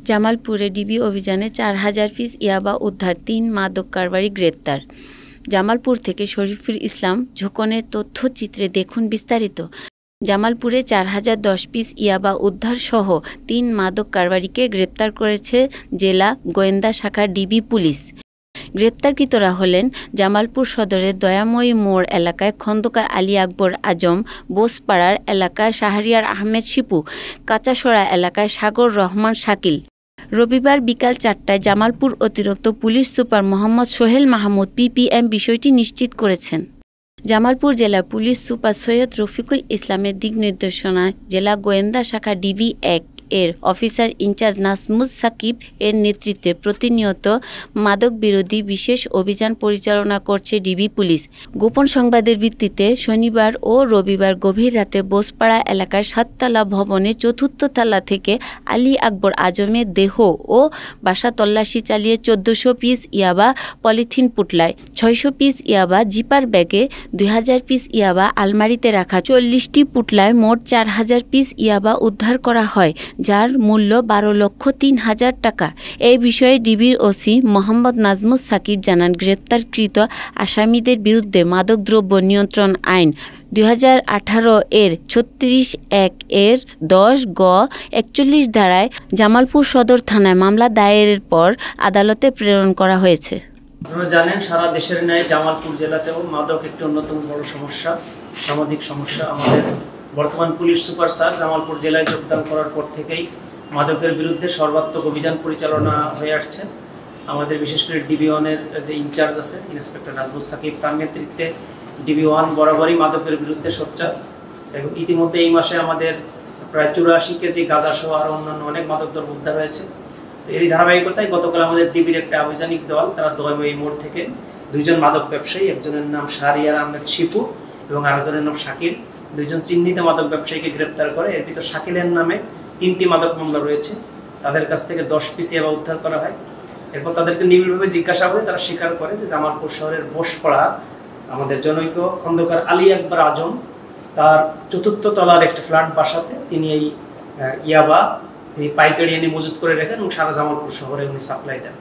জামালপুরে ডিবি অভিযানে ৪,০০০ পিস ইয়াবা উদ্ধার, ৩ মাদক কারবারি গ্রেপ্তার। জামালপুর থেকে শরীফুল ইসলাম ঝোকনের তথ্যচিত্রে দেখুন বিস্তারিত। জামালপুরে ৪,০১০ পিস ইয়াবা উদ্ধার সহ ৩ মাদক কারবারিকে গ্রেপ্তার করেছে জেলা গোয়েন্দা শাখার ডিবি পুলিশ। গ্রেপ্তারকৃতরা হলেন জামালপুর সদরের দয়াময়ী মোড় এলাকায় খন্দকার আলী আকবর আজম, বোসপাড়ার এলাকার শাহরিয়ার আহমেদ শিপু, কাঁচাসরা এলাকার সাগর রহমান শাকিল। রবিবার বিকাল ৪টায় জামালপুর অতিরিক্ত police super Mohammad Sohel Mahmud PPM বিষয়টি নিশ্চিত করেছেন। জামালপুর জেলার পুলিশ সুপার সৈয়দ রফিকুল ইসলামের দিক নির্দেশনায় জেলা গোয়েন্দা শাখা ডিবি-১ এর অফিসার ইনচার্জ নাজমুস সাকিব এর নেতৃত্বে প্রতিনিয়ত মাদক বিরোধী বিশেষ অভিযান পরিচালনা করছে ডিবি পুলিশ। গোপন সংবাদের ভিত্তিতে শনিবার ও রবিবার গভীর রাতে বোসপাড়া এলাকার ৭তলা ভবনের ৪র্থ তলা থেকে আলী আকবর আজমের দেহ ও বাসা তল্লাশি চালিয়ে ১৪০০ পিস ইয়াবা পলিথিন পুটলায়, ৬০০ পিস ইয়াবা জিপার ব্যাগে, ২,০০০ পিস ইয়াবা আলমারিতে রাখা ৪০টি পুটলায় মোট ৪,০০০ পিস ইয়াবা উদ্ধার করা হয়, যার মূল্য ১২,০৩,০০০ টাকা। এই বিষয়ে ডিবির ওসি মোহাম্মদ নাজমুস সাকিব জানান, গ্রেপ্তারকৃত আসামিদের বিরুদ্ধে মাদকদ্রব্য নিয়ন্ত্রণ আইন ২০১৮ এর ৩৬(১) এর ১০ গ ৪১ ধারায় জামালপুর সদর থানায় মামলা দায়েরের পর আদালতে প্রেরণ করা হয়েছে। আপনারা জানেন, সারা দেশের ন্যায় জামালপুর জেলাতেও মাদক একটি অন্যতম বড় সমস্যা, সামাজিক সমস্যা। আমাদের বর্তমান পুলিশ সুপার স্যার জামালপুর জেলায় যোগদান করার পর থেকেই মাদকের বিরুদ্ধে সর্বাত্মক অভিযান পরিচালনা হয়ে আসছে। আমাদের বিশেষ করে ডিবি-1-এর যে ইনচার্জ আছে ইন্সপেক্টর নাজমুস সাকিব, তার নেতৃত্বে ডিবি-1 বরাবরই মাদকের বিরুদ্ধে সোচ্চার। এবং ইতিমধ্যে এই মাসে আমাদের প্রায় ৮৪ কেজি গাঁজা সহ আরও অন্যান্য অনেক মাদকদ্রব্য উদ্ধার হয়েছে। তো এরই ধারাবাহিকতায় গতকাল আমাদের ডিবির একটা আভিযানিক দল, তারা দয়াময়ী মোড় থেকে ২ জন মাদক ব্যবসায়ী, একজনের নাম শাহরিয়ার আহমেদ শিপু এবং আরেকজনের নাম শাকিল, ২ জন চিহ্নিত মাদক ব্যবসায়ীকে গ্রেপ্তার করে। এর ভিতর শাকিলের নামে ৩টি মাদক মামলা রয়েছে। তাদের কাছ থেকে ১০ পিস ইয়াবা উদ্ধার করা হয়। এরপর তাদেরকে নিবিড়ভাবে জিজ্ঞাসাবাদে তারা স্বীকার করে যে জামালপুর শহরের বোসপাড়া আমাদের জনৈক খন্দকার আলী আকবর আজম তার ৪র্থ তলার একটা ফ্ল্যাট বাসাতে তিনি এই ইয়াবা তিনি পাইকারি এনে মজুত করে রাখেন এবং সারা জামালপুর শহরে উনি সাপ্লাই দেন।